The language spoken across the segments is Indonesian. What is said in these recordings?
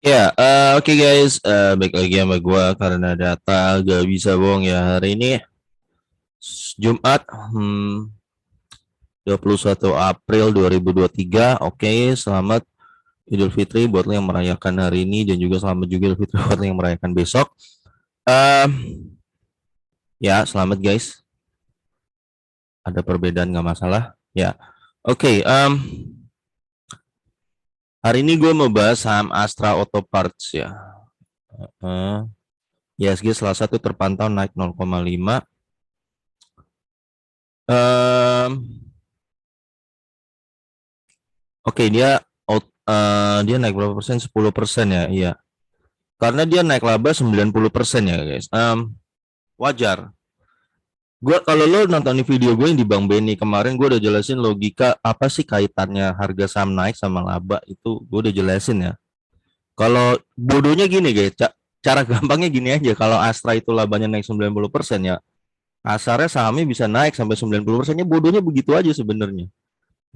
Ya, oke guys, baik lagi sama gua karena data gak bisa bohong ya. Hari ini Jumat, 21 April 2023. Oke, selamat Idul Fitri buat lo yang merayakan hari ini dan juga selamat juga Idul Fitri buat lo yang merayakan besok. Um, ya, selamat guys. Ada perbedaan nggak masalah. Ya, oke. Hari ini gue mau bahas saham Astra Auto Parts ya. Uh, ISG salah satu terpantau naik 0,5. Um, Oke, dia naik berapa persen? 10% ya. Iya. Karena dia naik laba 90% ya, guys. Wajar. Gua kalau lo nonton di video gue yang di Bang Benny kemarin, gue udah jelasin logika apa sih kaitannya harga saham naik sama laba itu gue udah jelasin ya. Kalau bodohnya gini guys, cara gampangnya gini aja. Kalau Astra itu labanya naik 90% ya, kasarnya sahamnya bisa naik sampai 90%-nya, bodohnya begitu aja sebenarnya.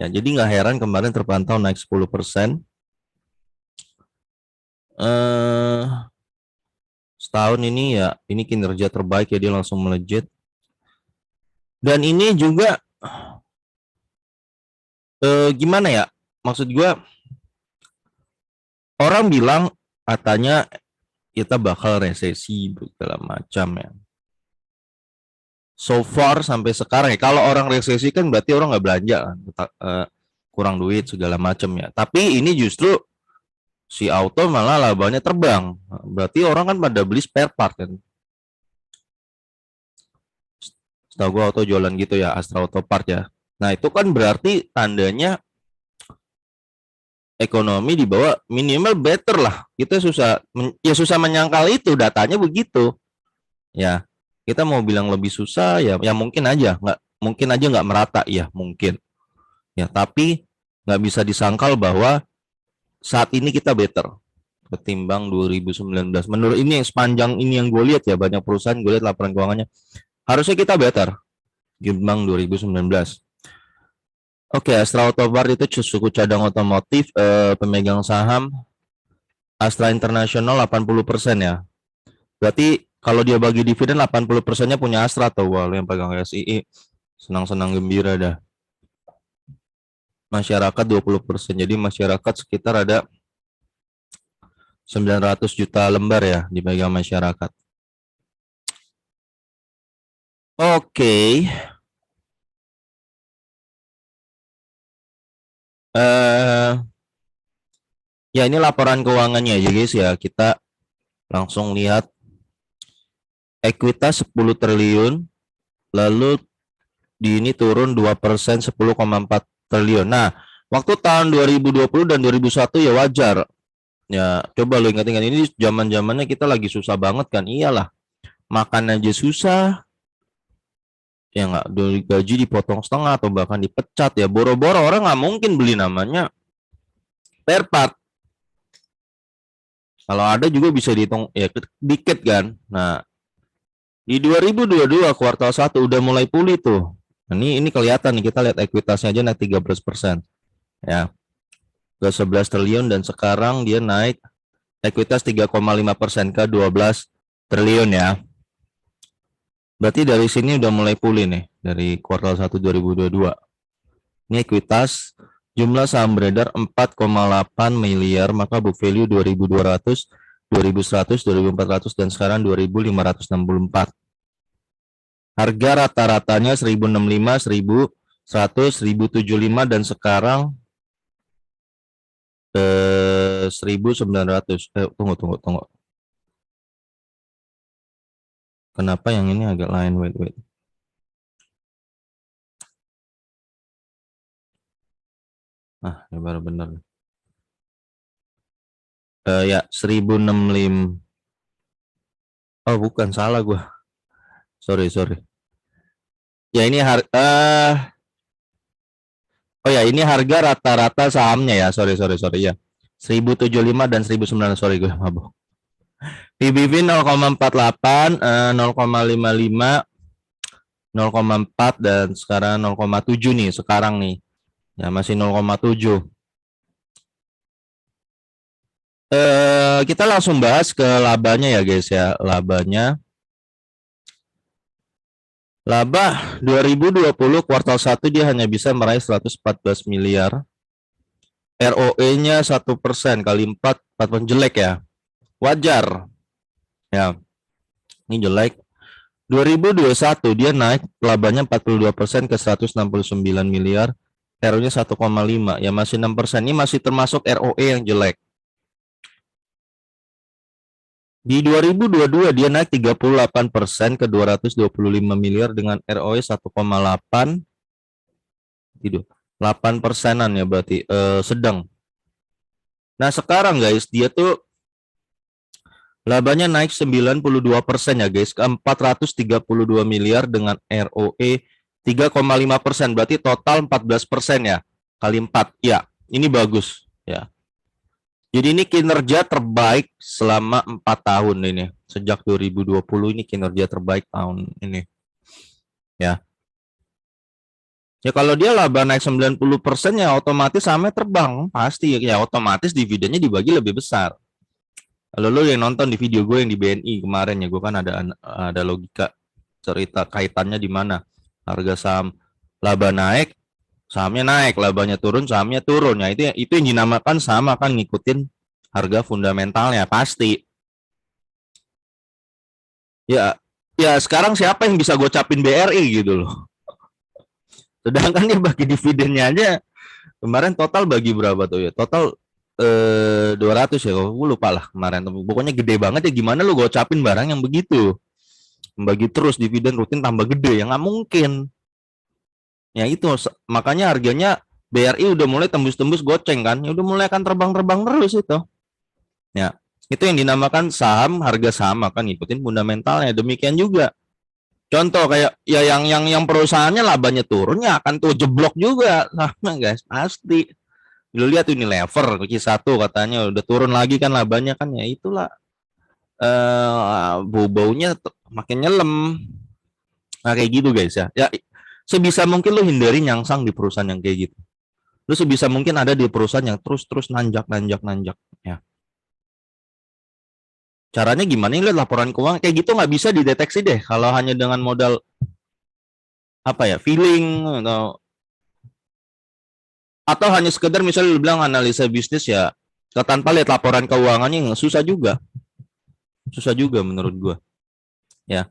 Ya, jadi nggak heran kemarin terpantau naik 10%. Eh Setahun ini ya, ini kinerja terbaik ya, dia langsung melejit. Dan ini juga gimana ya? Maksud gue, orang bilang katanya kita bakal resesi segala macam ya. So far sampai sekarang ya, kalau orang resesi kan berarti orang nggak belanja kan, kurang duit segala macam ya. Tapi ini justru si auto malah labanya terbang. Berarti orang kan pada beli spare part kan. Setahu gue auto jualan gitu ya, Astra Auto Part ya. Nah itu kan berarti tandanya ekonomi di bawah minimal better lah. Kita susah menyangkal itu, datanya begitu. Ya, kita mau bilang lebih susah ya, ya mungkin aja nggak merata ya mungkin. Ya, tapi nggak bisa disangkal bahwa saat ini kita better ketimbang 2019. Menurut ini yang sepanjang ini yang gue lihat ya, banyak perusahaan gue lihat laporan keuangannya harusnya kita better ketimbang 2019. Oke, Astra Autobar itu suku cadang otomotif, pemegang saham Astra International 80% ya. Berarti kalau dia bagi dividen 80%-nya punya Astra tuh. Wah, yang pegang SII. Senang-senang gembira dah. Masyarakat 20%. Jadi masyarakat sekitar ada 900 juta lembar ya dipegang masyarakat. Oke. Eh Ya ini laporan keuangannya aja guys ya. Kita langsung lihat ekuitas 10 triliun, lalu di ini turun 2%, 10,4 triliun. Nah, waktu tahun 2020 dan 2001 ya wajar. Ya, coba lo ingat-ingat, ini zaman-zamannya kita lagi susah banget kan. Iyalah, makan aja susah. Ya nggak, gaji dipotong setengah atau bahkan dipecat ya. Boro-boro orang nggak mungkin beli namanya spare part. Kalau ada juga bisa dihitung ya dikit kan. Nah, di 2022 kuartal 1 udah mulai pulih tuh. Ini kelihatan nih, kita lihat ekuitasnya aja naik 13%. Ya, ke 11 triliun dan sekarang dia naik ekuitas 3,5% ke 12 triliun ya. Berarti dari sini udah mulai pulih nih dari kuartal 1 2022. Ini ekuitas jumlah saham beredar 4,8 miliar, maka book value 2.200, 2.100, 2.400 dan sekarang 2.564. Harga rata-ratanya 1.065, 1.100, 1.075 dan sekarang 1.900. Tunggu. Kenapa yang ini agak lain? Wait. Ini baru benar. Ya 1.065. Oh bukan, salah gue. Sorry. Ya ini oh ya ini harga rata-rata sahamnya ya. Sorry ya. 1.075 dan 1.900. Sorry gue mabuk. PBV 0,48, 0,55, 0,4 dan sekarang 0,7 nih sekarang nih. Ya masih 0,7. Kita langsung bahas ke labanya ya guys ya. Labanya. Laba 2020 kuartal 1 dia hanya bisa meraih 114 miliar. ROE-nya 1% kali 4 jelek ya. Wajar. Ya, ini jelek. 2021 dia naik labanya 42% ke 169 miliar. ROE-nya 1,5. Ya masih 6%. Ini masih termasuk ROE yang jelek. Di 2022 dia naik 38% ke 225 miliar dengan ROE 1,8. Gitu. 8%-an ya berarti sedang. Nah, sekarang guys, dia tuh labanya naik 92% ya guys, ke 432 miliar dengan ROE 3,5%, berarti total 14% ya, kali 4. Ya, ini bagus ya. Jadi ini kinerja terbaik selama 4 tahun ini. Sejak 2020 ini kinerja terbaik tahun ini. Ya. Ya kalau dia laba naik 90% ya otomatis sahamnya terbang. Pasti ya otomatis dividennya dibagi lebih besar. Kalau lo yang nonton di video gue yang di BNI kemarin ya, gue kan ada logika cerita kaitannya di mana harga saham laba naik, sahamnya naik, labanya turun, sahamnya turun. Ya itu yang dinamakan saham akan ngikutin harga fundamentalnya pasti. Ya, ya sekarang siapa yang bisa gocapin BRI gitu loh. Sedangkan dia bagi dividennya aja kemarin total bagi berapa tuh ya? Total 200 ya, gue lupa lah kemarin. Pokoknya gede banget ya, gimana lu gocapin barang yang begitu? Membagi terus dividen rutin tambah gede, ya nggak mungkin. Ya itu, makanya harganya BRI udah mulai tembus-tembus goceng kan, ya udah mulai akan terbang-terbang terus itu. Ya, itu yang dinamakan saham, harga saham akan ngikutin fundamentalnya. Demikian juga contoh kayak ya yang perusahaannya labanya turun ya akan tuh jeblok juga sama guys, pasti. Lu lihat Unilever Q1 katanya udah turun lagi kan labanya kan, ya itulah bau-baunya makin nyelem. Nah kayak gitu guys ya. Ya sebisa mungkin lu hindari nyangsang di perusahaan yang kayak gitu. Lu sebisa mungkin ada di perusahaan yang terus nanjak ya. Caranya gimana? Lihat laporan keuangan kayak gitu nggak bisa dideteksi deh kalau hanya dengan modal apa ya, feeling atau hanya sekedar misalnya lu bilang analisa bisnis ya, tanpa lihat laporan keuangannya susah juga menurut gua ya.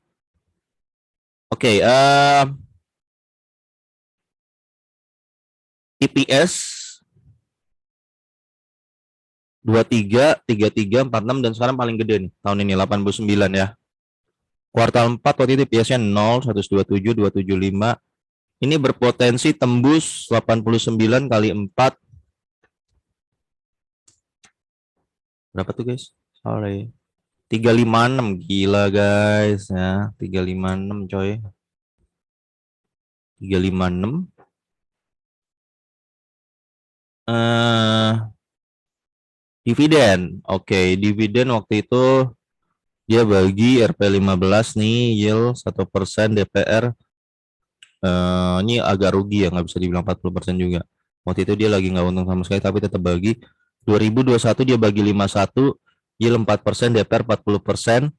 Oke, EPS 23, 33, 46 dan sekarang paling gede nih tahun ini 89 ya. Kuartal 4 waktu itu EPS-nya 0, 127, 275. Ini berpotensi tembus 89 kali 4. Berapa tuh guys? Sorry. 356, gila guys ya. 356 coy. 356. Dividen. Oke, dividen waktu itu dia bagi RP15 nih, yield 1%, DPR. Ini agak rugi ya, nggak bisa dibilang 40% juga. Waktu itu dia lagi nggak untung sama sekali, tapi tetap bagi. 2021 dia bagi 51, yield 4%, DPR 40%.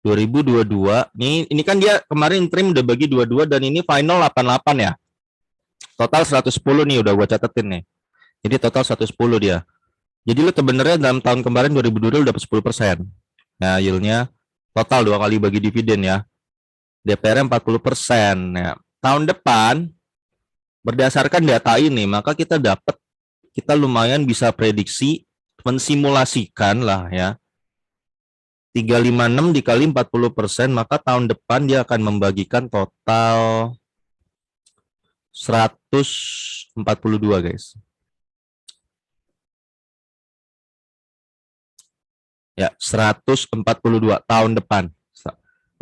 2022, ini kan dia kemarin trim udah bagi 22 dan ini final 88 ya. Total 110 nih udah gua catetin nih. Jadi total 110 dia. Jadi lu sebenarnya dalam tahun kemarin 2022 dapat 10%. Nah, yieldnya total 2 kali bagi dividen ya. DPR 40%. Ya. Tahun depan berdasarkan data ini maka kita lumayan bisa prediksi, mensimulasikan lah ya. 356 dikali 40%, maka tahun depan dia akan membagikan total 142 guys. Ya, 142 tahun depan.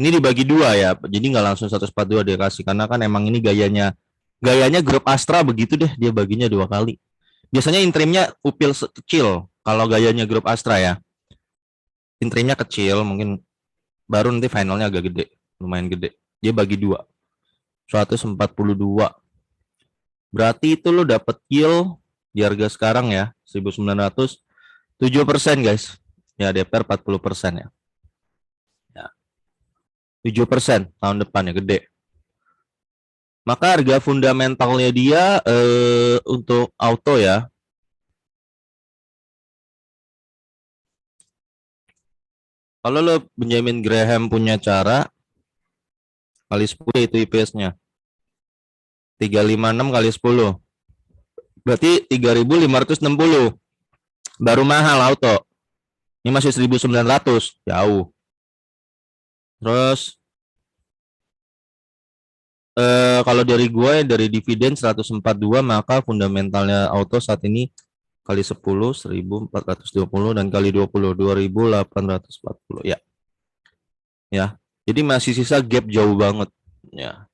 Ini dibagi 2 ya, jadi nggak langsung 142 dia kasih, karena kan emang ini gayanya grup Astra begitu deh, dia baginya 2 kali. Biasanya intrimnya upil kecil kalau gayanya grup Astra ya. Intrimnya kecil, mungkin baru nanti finalnya agak gede, lumayan gede. Dia bagi 2. 142. Berarti itu lo dapet yield di harga sekarang ya, 1900, 7% guys. Ya, DPR 40% ya. Ya. 7% tahun depan ya, gede. Maka harga fundamentalnya dia untuk auto ya. Kalau lo Benjamin Graham punya cara kali 10 itu IPS-nya. 356 kali 10. Berarti 3.560. Baru mahal auto. Ini masih 1.900, jauh. Terus kalau dari gue dari dividen 142, maka fundamentalnya auto saat ini kali 10 1.420 dan kali 20 2.840 ya. Ya. Jadi masih sisa gap jauh banget ya.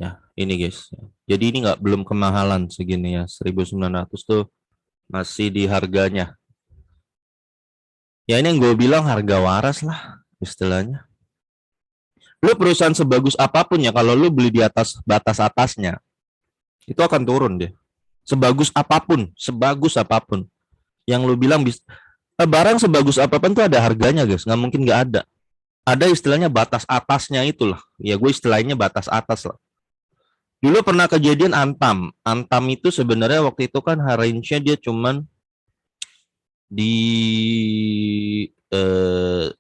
Ya, ini guys. Jadi ini belum kemahalan segini ya. 1.900 tuh masih di harganya. Ya ini yang gue bilang harga waras lah istilahnya. Lu perusahaan sebagus apapun ya, kalau lu beli di atas batas atasnya, itu akan turun deh. Sebagus apapun. Yang lu bilang barang sebagus apapun tuh ada harganya guys, nggak mungkin nggak ada. Ada istilahnya batas atasnya itulah. Ya gue istilahnya batas atas lah. Dulu pernah kejadian Antam. Antam itu sebenarnya waktu itu kan range-nya dia cuman di 1.000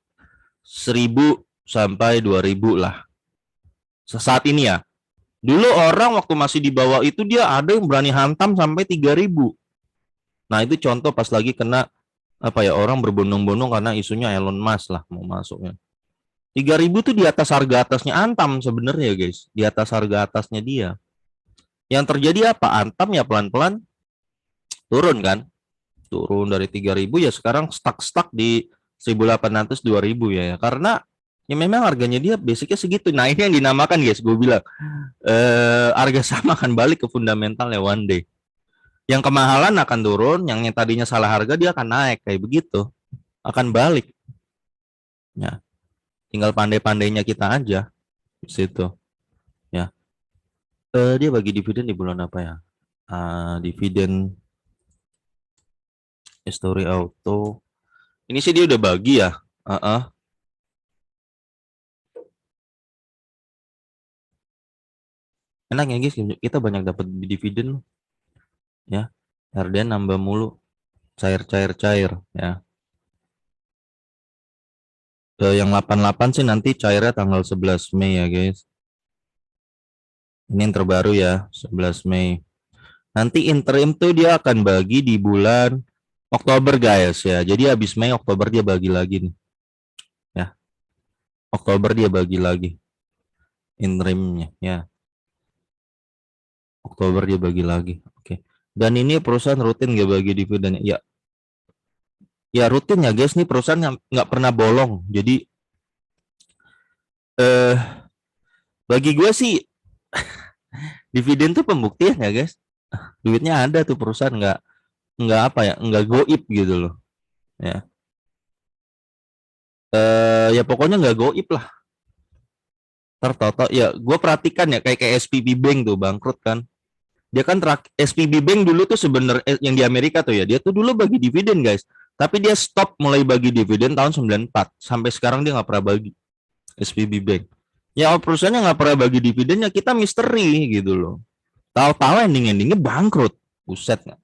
sampai 2.000 lah. Saat ini ya. Dulu orang waktu masih di bawah itu dia ada yang berani hantam sampai 3.000. Nah, itu contoh pas lagi kena apa ya, orang berbondong-bondong karena isunya Elon Musk lah mau masuknya. 3.000 tuh di atas harga atasnya Antam sebenarnya guys, di atas harga atasnya dia. Yang terjadi apa? Antam ya pelan-pelan turun kan? Turun dari 3.000 ya sekarang stuck di 1.800 2.000 ya. Karena ya memang harganya dia basicnya segitu. Nah, ini yang dinamakan guys, gue bilang harga sama akan balik ke fundamentalnya one day. Yang kemahalan akan turun, yang tadinya salah harga dia akan naik kayak begitu. Akan balik. Ya. Tinggal pandai-pandainya kita aja di situ. Ya. Dia bagi dividen di bulan apa ya? Dividen History Auto. Ini sih dia udah bagi ya. Enak ya guys, kita banyak dapat dividen ya. RDN nambah mulu, cair ya. Yang 88 sih nanti cairnya tanggal 11 Mei ya guys. Ini yang terbaru ya, 11 Mei. Nanti interim tuh dia akan bagi di bulan Oktober guys ya. Jadi habis Mei Oktober dia bagi lagi nih. Ya. Oktober dia bagi lagi interimnya ya. Oktober dia bagi lagi. Oke. Dan ini perusahaan rutin gak bagi dividen ya. Ya rutin ya guys, nih perusahaan yang nggak pernah bolong. Jadi bagi gue sih dividen tuh pembuktian ya guys. Duitnya ada tuh perusahaan, nggak apa ya, nggak goib gitu loh. Ya. Ya pokoknya nggak goib lah. Tertoto ya, gue perhatikan ya kayak SPB Bank tuh bangkrut kan. Dia kan SPB Bank dulu tuh sebenarnya yang di Amerika tuh ya, dia tuh dulu bagi dividen guys. Tapi dia stop mulai bagi dividen tahun 94 sampai sekarang dia nggak pernah bagi SPB Bank. Ya perusahaannya nggak pernah bagi dividennya, kita misteri gitu loh. Tahu-tahu endingnya bangkrut. Buset nggak?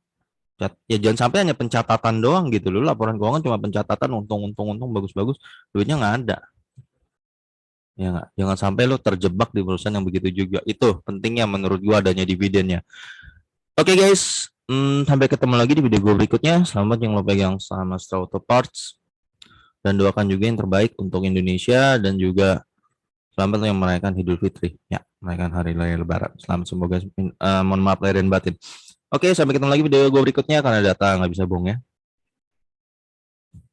Ya jangan sampai hanya pencatatan doang gitu loh. Laporan keuangan cuma pencatatan untung bagus-bagus, duitnya nggak ada. Ya nggak? Jangan sampai lo terjebak di perusahaan yang begitu juga. Itu pentingnya menurut gua adanya dividennya. Oke guys, sampai ketemu lagi di video gua berikutnya. Selamat yang lo pegang sama Astra Auto Parts. Dan doakan juga yang terbaik untuk Indonesia dan juga selamat yang merayakan Idul Fitri. Ya, merayakan hari raya Lebaran. Selamat semoga mohon maaf lahir dan batin. Oke, sampai ketemu lagi video gue berikutnya karena data nggak bisa bohong ya.